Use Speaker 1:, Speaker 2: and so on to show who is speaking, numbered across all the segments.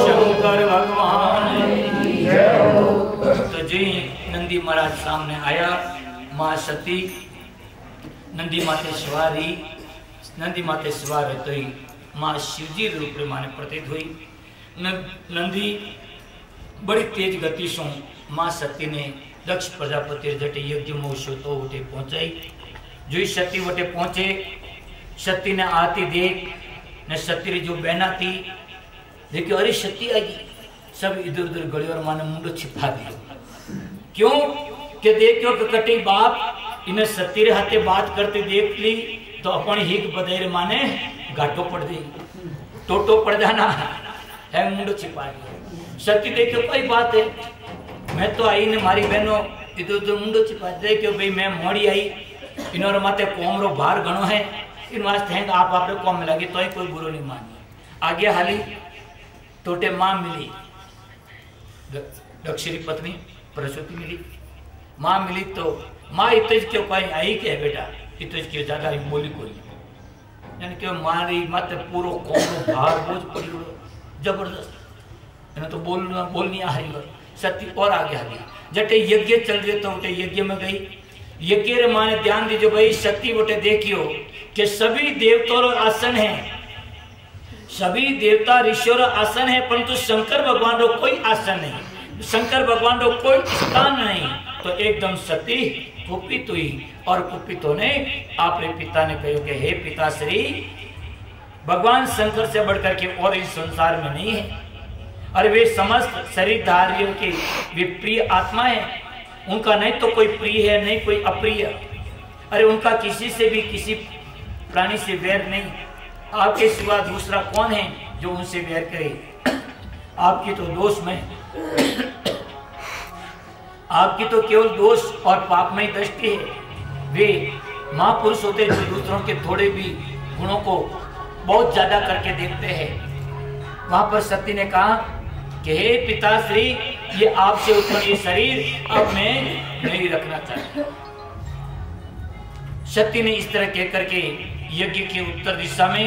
Speaker 1: शंकर भगवान तो जी नंदी महाराज सामने आया। मां सती नंदी माते सवारी, नंदी माते सवार तो ही मां शिवजी रूप में माने प्रतीत हुई। नंदी बड़ी तेज गति से मां सती ने दक्ष प्रजापति जटे यज्ञ मोशो तो उठे पहुंचाई। जो सती वटे पहुंचे, सती ने आती देख ने सती जो बहना थी देखियो, अरे सती आ गई, सब इधर उधर गड़े और माने मुंडो छिपा दियो। क्यों कि देखियो कि कटी बाप इन्हें सती रे हाथे बात करते देख ली तो अपन हिक बदेर माने घाटो पड़ गई, टोटो पड़ जाना है, मुंडो छिपा दिया। सती देखियो कोई बात है, मैं तो आई ने मारी बहनों इधर उधर मुंडो छिपा दे क्यों भाई मैं मोड़ी आई, इन्होंने माते कोमरो भार घणो है, इन वास्ते हैं आप आपने कौम में लगी तो ही कोई बुरो नहीं मानी। आगे हाली टोटे मां मिली, दक्षिणी पत्नी प्रसूति मिली। मां मिली तो मां इतज क्यों कोई आई के बेटा इतज क्यों ज्यादा बोली कोई यानी क्यों मारी मत पूरो कोमरो भार बोझ पड़ी जबरदस्त, इन्हें तो बोल नहीं आ रही। सती और आगे हाली जटे यज्ञ चल रहे तो उठे यज्ञ में गई। यज्ञ रे माने ध्यान दीजिए भाई, सती उठे देखियो कि सभी देवताओं आसन है, सभी देवता ऋषियों आसन है, परंतु शंकर भगवान रो कोई आसन नहीं, शंकर भगवान रो कोई स्थान नहीं। तो एकदम सती कुपित हुई और कुपित होने आपरे पिता ने कहो कि हे पिताश्री, भगवान शंकर से बढ़कर के और इस संसार में नहीं है, और वे समस्त शरीरधारियों के वे प्रिय आत्मा है, उनका नहीं तो कोई प्रिय है नहीं कोई अप्रिय, अरे उनका किसी से भी किसी प्राणी से वैर नहीं, आपके सिवा दूसरा कौन है जो उनसे वैर करे। आपकी तो दोष में, आपकी तो केवल दोष और पापमय दृष्टि है। वे महापुरुष होते जो दूसरों के थोड़े भी गुणों को बहुत ज्यादा करके देखते हैं। वहां पर सती ने कहा कि हे पिताश्री, ये आपसे उत्पन्न ये शरीर अब मैं नहीं रखना चाहता। सती ने इस तरह कह करके यज्ञ के उत्तर दिशा में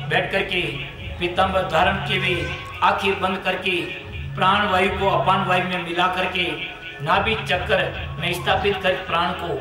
Speaker 1: बैठ करके पीतांबर धारण किए हुए आंखें बंद करके प्राण वायु को अपान वायु में मिला करके नाभि चक्र में स्थापित कर प्राण को,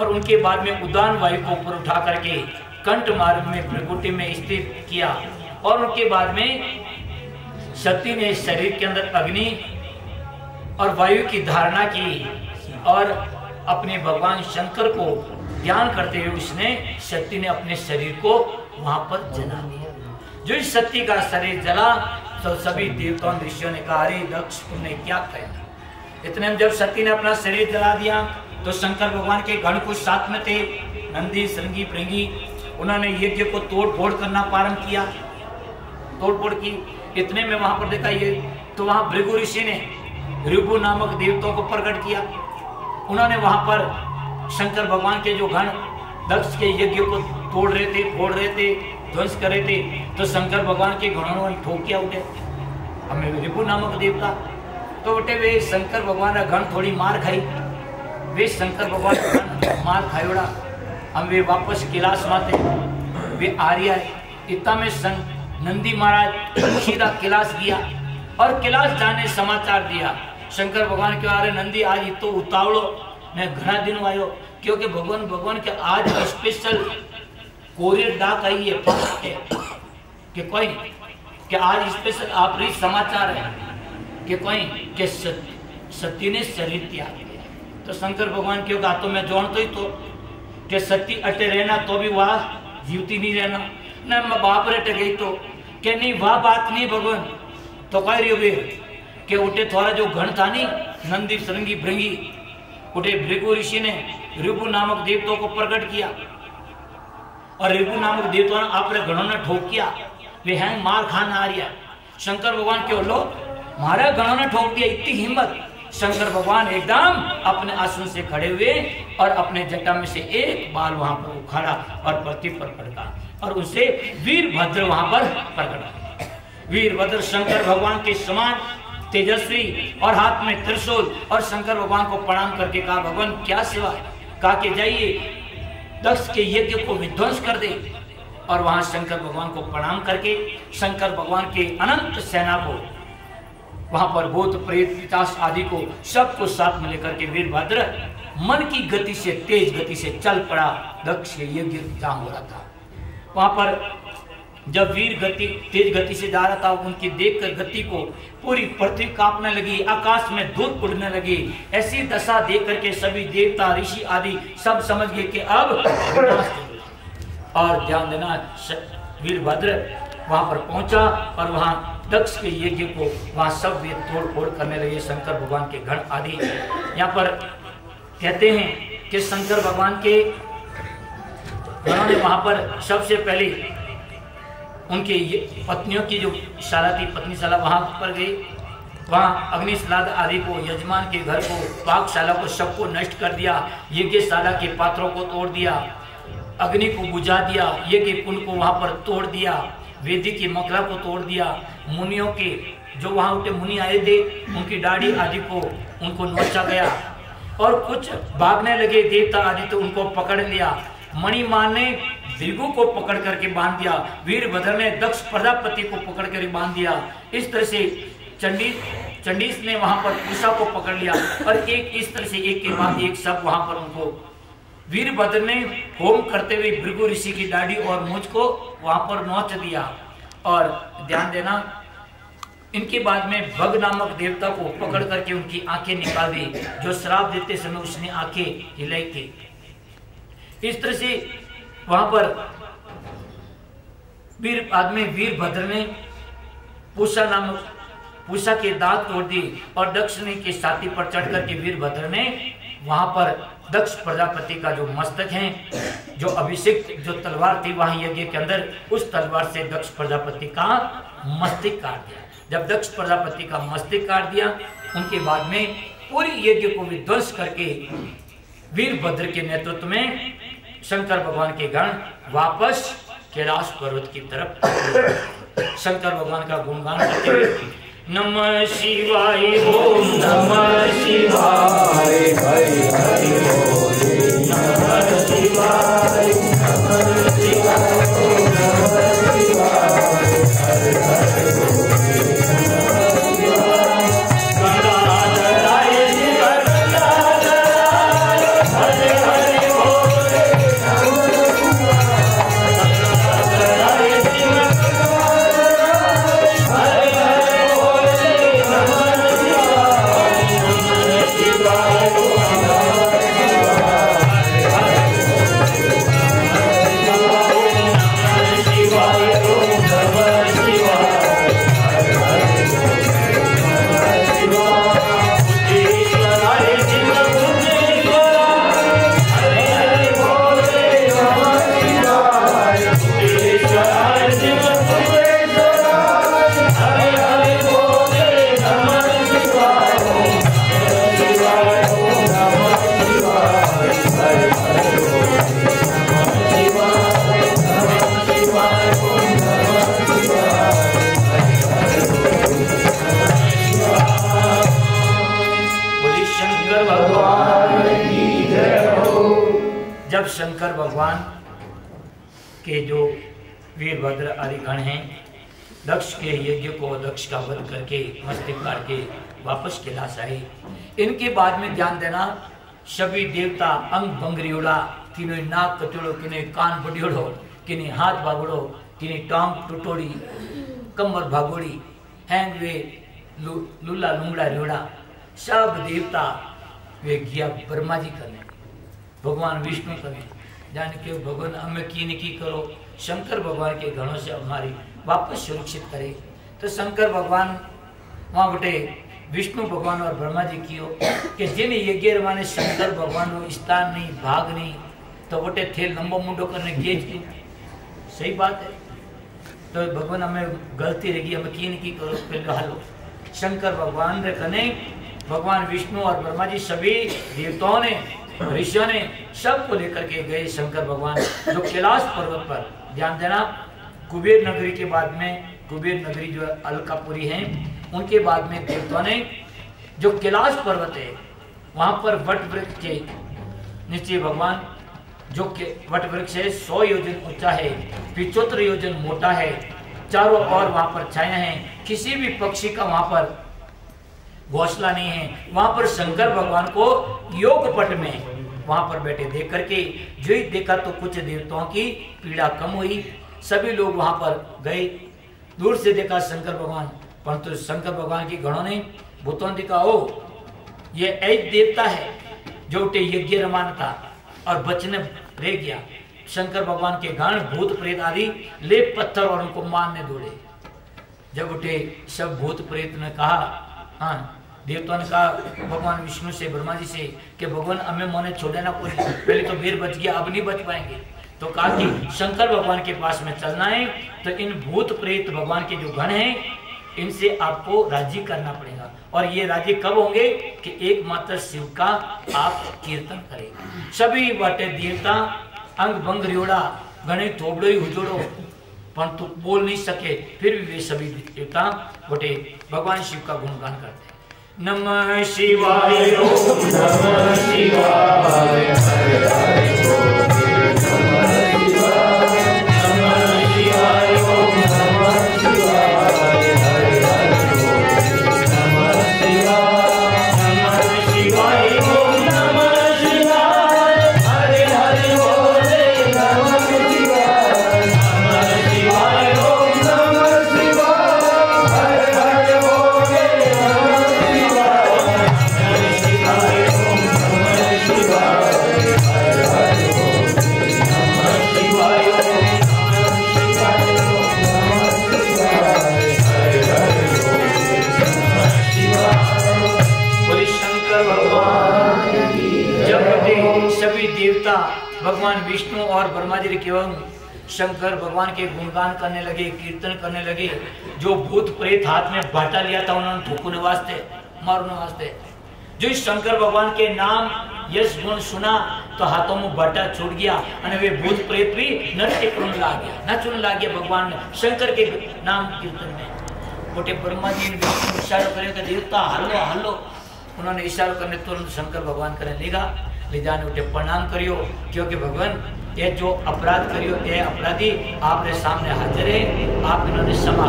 Speaker 1: और उनके बाद में उदान वायु को ऊपर उठा करके कंठ मार्ग में भ्रुकुटी में स्थित किया, और उनके बाद में सती ने शरीर के अंदर अग्नि और वायु की धारणा की और अपने भगवान शंकर को ध्यान करते हुए उसने सती ने अपने शरीर को वहां पर जला दिया। जो इस सती का शरीर जला तो सभी देवताओं ऋषियों ने कहा, अरे दक्ष तुमने क्या किया। इतने में जब सती ने अपना शरीर जला दिया तो शंकर भगवान के गण कुछ साथ में थे, नंदी श्रृंगी भृंगी, उन्होंने यज्ञ को तोड़ फोड़ करना प्रारंभ किया, तोड़ फोड़ की। इतने में वहां पर देखा ये तो वहां भृगु ऋषि ने ऋभु नामक देवताओं को प्रकट किया। उन्होंने वहां पर शंकर भगवान के जो गण दक्ष के यज्ञ को तोड़ रहे थे, फोड़ रहे थे, ध्वंस कर रहे थे, तो शंकर भगवान के गणों ने ठोकिया उठे, हमें ऋभु नामक देवता तो उठे वे शंकर भगवान का गण थोड़ी मार खाई, वे शंकर भगवान का गण मार खायोड़ा, हम वे वापस कैलाश माते वे आर्या इतना में नंदी महाराज सीधा कैलाश गया और कैलाश जाने समाचार दिया शंकर भगवान के, अरे नंदी आज तो उतावलो मैं घना दिन आयो, क्योंकि भगवान के आज स्पेशल कोरियर डाक आई है कि कोई कि आज स्पेशल आप रही समाचार है कि कोई कि सती ने शरीर त्याग दिया। तो शंकर भगवान क्यों कहा, तो मैं जानता ही तो कि सती अटे रहना तो भी वह जीवती नहीं रहना न, मैं बाप रे अटे गई तो कि नहीं वह बात नहीं भगवान। तो कह रही हो कि उठे थोड़ा जो गण था नहीं नंदी श्रृंगी भृंगी, उठे भृगु ऋषि ने ऋभु नामक देवताओं को प्रकट किया और ऋभु नामक देवताओं ने अपने गणों ने ठोक किया, वे हैं मार खान आ रहा। शंकर भगवान क्यों लो हमारे गणों ने ठोक दिया, इतनी हिम्मत। शंकर भगवान एकदम अपने आसन से खड़े हुए और अपने जटा में से एक बाल वहां पर उखाड़ा और पृथ्वी पर पड़का और उनसे वीरभद्र वहां पर प्रकट। वीरभद्र शंकर भगवान के समान तेजस्वी और हाथ में त्रिशूल, और शंकर भगवान को प्रणाम करके कहा, भगवान क्या सेवा है। कहा कि जाइए दक्ष के यज्ञ को विध्वंस कर दे, और वहां शंकर भगवान को प्रणाम करके शंकर भगवान के अनंत सेना को वहां पर भूत प्रेत पिशाच आदि को सबको साथ में लेकर के वीरभद्र मन की गति से तेज गति से चल पड़ा दक्ष के यज्ञ जहां हो रहा था। वहां पर जब वीर गति तेज गति से जा रहा था, उनकी देखकर गति को पूरी पृथ्वी कांपने लगी, आकाश में धूल उड़ने लगी। ऐसी दशा देख करके सभी देवता ऋषि आदि सब समझ गए कि अब और ध्यान देना, वीरभद्र वहां पर पहुंचा और वहां दक्ष के यज्ञ को वहां सब वे तोड़ फोड़ करने लगे। शंकर भगवान के गण आदि यहाँ पर कहते हैं कि शंकर भगवान के गणों ने वहां पर सबसे पहले उनके पत्नियों की जो शाला थी, पत्नीशाला, वहां पर गए। वहां अग्निश्लाद आदि को, यजमान के घर को, पाकशाला को सबको नष्ट कर दिया, यज्ञशाला के पात्रों को तोड़ दिया, अग्नि को बुझा दिया, यज्ञ कुंड को वहां पर तोड़ दिया, वेदी की मकला को तोड़ दिया, मुनियों के जो वहां उठे मुनि आए थे उनकी दाढ़ी आदि को उनको नोचा गया और कुछ भागने लगे देवता आदि तो उनको पकड़ लिया। मणिमान ने भृगु को पकड़ करके बांध दिया, वीरभद्र ने दक्ष प्रजापति को पकड़ कर बांध दिया। इस तरह से चंडीस ने वहां पर उषा को पकड़ लिया और एक इस तरह से एक के बाद एक सब वहां पर उनको वीरभद्र ने होम करते हुए भृगु ऋषि की दाढ़ी और मूंछ को वहां पर नोच दिया। और ध्यान देना, इनके बाद में भग नामक देवता को पकड़ करके उनकी आंखें निकाल दी, जो श्राप देते समय उसने आंखें हिलाई थी। इस तरह से वहां पर वीरभद्र ने पूषा के दांत तोड़ दी और दक्ष ने के छाती पर चढ़ करके वीरभद्र ने वहां पर दक्ष प्रजापति का जो मस्तक है, जो अभिषेक जो तलवार थी वहां यज्ञ के अंदर, उस तलवार से दक्ष प्रजापति का मस्तक काट दिया। जब दक्ष प्रजापति का मस्तक काट दिया, उनके बाद में पूरी यज्ञ को विध्वंस करके वीरभद्र के नेतृत्व में शंकर भगवान के गण वापस कैलाश पर्वत की तरफ शंकर भगवान का गुणगान करते हुए नमः शिवाय ओम नमः शिवाय हरि हरि बोले नमः शिवाय नमः शिवाय नमः शिवाय हरि हरि बोले नमः शिवाय गणाधराय शिव गणाधराय हरि हरि बोले नमः शिवाय गणाधराय शिव हरि हरि बोले नमः शिवाय नमः शिवाय जब शंकर भगवान के जो वीरभद्र आदि गण हैं दक्ष के यज्ञ को दक्ष का वध करके मस्तक काट के वापस कैलाश आए, इनके बाद में ध्यान देना, सभी देवता अंग भंगरियोड़ा, किन्हें नाक कटोड़ो, किन्हें कान बडियोड़ो, किन्हें हाथ भागोड़ो, किन्हें टांग टुटोड़ी, कमर भागोड़ी, हैंग वे लूला लुंगड़ा रियोड़ा, सब देवता वे गया ब्रह्मा जी करने, भगवान विष्णु करें, जाने के भगवान हमें की करो, शंकर भगवान के गणों से हमारी वापस सुरक्षित करे। तो शंकर भगवान वहाँ उठे, विष्णु भगवान और ब्रह्मा जी की हो कि जिन यज्ञ रवाने शंकर भगवान हो स्थान नहीं भाग नहीं, तो उठे थे लंबो मुंडो करने गेज की, सही बात है। तो भगवान हमें गलती रहेगी, हमें की करो, पहले हालो शंकर भगवान रे कने भगवान विष्णु और ब्रह्मा जी सभी देवताओं ने ऋषियों ने सबको लेकर के गए शंकर भगवान जो कैलाश पर्वत पर। ध्यान देना, कुबेर नगरी के बाद में, कुबेर नगरी जो अलकापुरी है, उनके बाद में देवताओं ने जो कैलाश पर्वत है वहां पर वट वृक्ष के नीचे भगवान जो कि वट वृक्ष है 100 योजन ऊंचा है, 75 योजन मोटा है, चारों ओर वहां पर छाया है, किसी भी पक्षी का वहां पर घोंसला नहीं है। वहां पर शंकर भगवान को योग पट में वहां पर बैठे देख करके जो ही देखा तो कुछ देवताओं की पीड़ा कम हुई। सभी लोग वहां पर गए, दूर से देखा शंकर भगवान, परंतु शंकर भगवान की गणों ने भूतों ने देखा, ओ ये एक देवता है जो उठे यज्ञ रमान था और बचने रह गया। शंकर भगवान के गण भूत प्रेत आदि ले पत्थर और उनको मारने दौड़े। जब उठे सब भूत प्रेत ने कहा, हाँ देवताओं ने कहा भगवान विष्णु से, ब्रह्मा जी से कि भगवान हमें मोने छोड़े ना कोई, पहले तो वीर बच गया, अब नहीं बच पाएंगे। तो कहा कि शंकर भगवान के पास में चलना है, तो इन भूत प्रेत भगवान के जो गण हैं इनसे आपको राजी करना पड़ेगा। और ये राजी कब होंगे कि एकमात्र शिव का आप कीर्तन करेंगे। सभी बाटे देवता अंग भंग रियोड़ा गणे थोबड़ो ही हुजोड़ो, परंतु बोल नहीं सके, फिर भी वे सभी देवता बटे भगवान शिव का गुणगान करते हैं। नमः शिवाय, नमः शिवाय, हरे हरे भगवान विष्णु और ब्रह्मा जी केवल शंकर भगवान के गुणगान करने लगे, कीर्तन करने लगे। जो भूत प्रेत हाथ में बाटा लिया था उन्होंने ठोकने वास्ते, मारने वास्ते, जो शंकर भगवान के नाम यश गुण सुना तो हाथों में बाटा छूट गया और वे भूत प्रेत भी नृत्य करने लग गया, नचने लग गया भगवान शंकर के नाम कीर्तन में। मोटे ब्रह्मा जी ने इशारा करेगा देवता हल्लो हल्लो, उन्होंने इशारा करने तुरंत शंकर भगवान करने लगा, ले जाने उठे प्रणाम करियो, क्योंकि भगवान ये जो अपराध करियो ये अपराधी आपने सामने हाजिर है, आप इन्होंने क्षमा।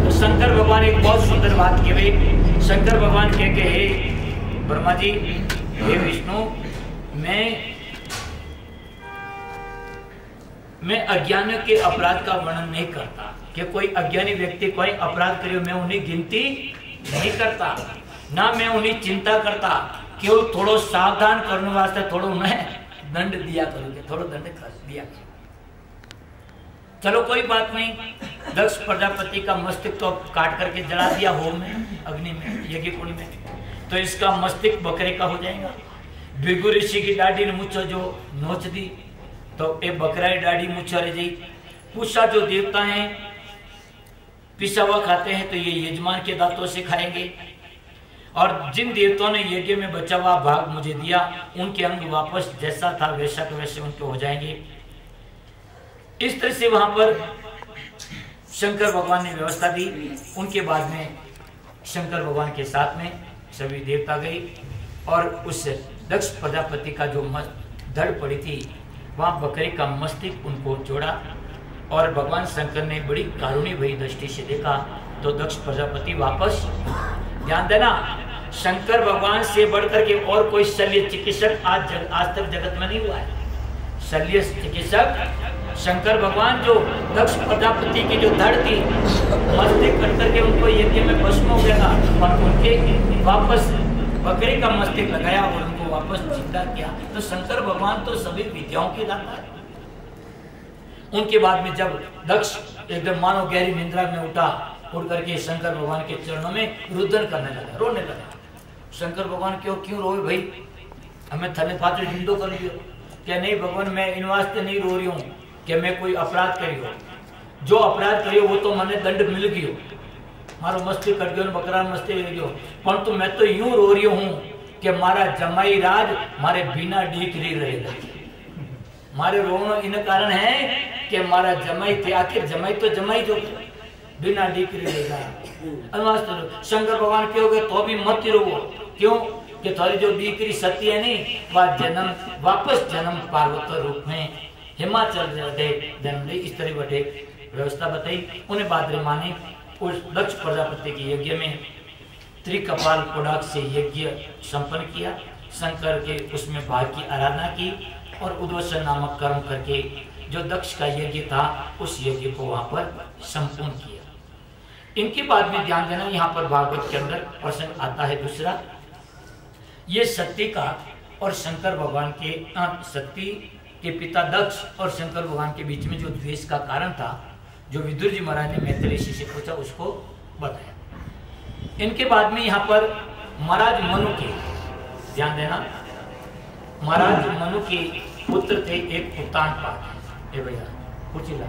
Speaker 1: तो शंकर भगवान एक बहुत सुंदर बात कहे, शंकर भगवान कह के हे ब्रह्मा जी, हे विष्णु, मैं अज्ञानियों के अपराध का वर्णन नहीं करता कि कोई अज्ञानी व्यक्ति कोई अपराध करे मैं उन्हें गिनती नहीं करता, ना मैं उन्हें चिंता करता, केवल थोड़ो सावधान करने वास्ते थोड़ो उन्हें दंड दिया करोगे, थोड़ो दंड कर दिया। चलो कोई बात नहीं, दक्ष प्रजापति का मस्तक तो काट करके जला दिया होम में, अग्नि में, यज्ञ कुंड में, तो इसका मस्तक बकरे का हो जाएगा। भृगु ऋषि की दाढ़ी ने मुच्छो जो नोच दी तो एक बकरा की दाढ़ी मुच्छा रह जाई। पूछा जो देवता हैं पिसा हुआ खाते हैं तो ये यजमान के दांतों से खाएंगे, और जिन देवताओं ने यज्ञ में बचा हुआ भाग मुझे दिया उनके अंग वापस जैसा था वैसा के वैसे उनके हो जाएंगे। इस तरह से वहां पर शंकर भगवान ने व्यवस्था दी। उनके बाद में शंकर भगवान के साथ में सभी देवता गए और उस दक्ष प्रजापति का जो धड़ पड़ी थी वहां बकरे का मस्तक उनको जोड़ा, और भगवान शंकर ने बड़ी कारुणी भई दृष्टि से देखा तो दक्ष प्रजापति वापस। ध्यान देना, शंकर भगवान से बढ़कर के और कोई शल्य चिकित्सक आज तक जगत में नहीं हुआ है। शल्य चिकित्सक शंकर भगवान जो दक्ष प्रजापति की जो धड़ थी मस्तक कट करके उनको यज्ञ में भस्म हो गया और उनके वापस बकरे का मस्तक लगाया और उनको वापस जिंदा किया। तो शंकर भगवान तो सभी विद्याओं के दाता है। उनके बाद में जब दक्ष एकदम मानो गहरी निंद्रा में उठा, उठ करके शंकर भगवान के चरणों में रुदन करने लगा, रोने लगा। शंकर भगवान क्यों रोए भाई, हमें थने फाते जिंदो कर लियो। क्या नहीं भगवान, मैं इन वास्ते नहीं रो रही हूँ कि मैं कोई अपराध करियो, जो अपराध करियो वो तो मैंने दंड मिल गयो, मारो मस्ती कट गयो, बकरा मस्ती ले गयो, परंतु मैं तो यूं रो रही हूँ कि मारा जमाई राज मारे बिना डीकरी रहेगा। मारे रोनो इन कारण है कि मारा जमाई थे, आखिर जमाई तो जमाई जो बिना डीकरी रहेगा। शंकर भगवान क्यों गए तो भी मत रोवो, क्यों कि थारी जो दीकरी सती है नहीं वह जन्म वापस जन्म पार्वती रूप में हिमाचल जन्म ली। इस तरह बटे व्यवस्था बताई। उन्हें बादरे माने उस दक्ष प्रजापति के यज्ञ में त्रिकपाल कोडाक से यज्ञ संपन्न किया। शंकर के उसमें भाग की आराधना की और उद्वसन नामक कर्म करके जो दक्ष का यज्ञ था उस यज्ञ को वहां पर संपूर्ण किया। इनके बाद में ध्यान देना, यहाँ पर भागवत के अंदर प्रसंग आता है दूसरा, ये सत्य का और शंकर भगवान के सत्य के पिता दक्ष और शंकर भगवान के बीच में जो द्वेष का कारण था, जो विदुर जी महाराज ने मैत्री ऋषि से पूछा उसको बताया। इनके बाद में यहाँ पर महाराज मनु के, ध्यान देना, महाराज मनु के पुत्र थे एक उत्तानपाद। ए भैया पूछ ला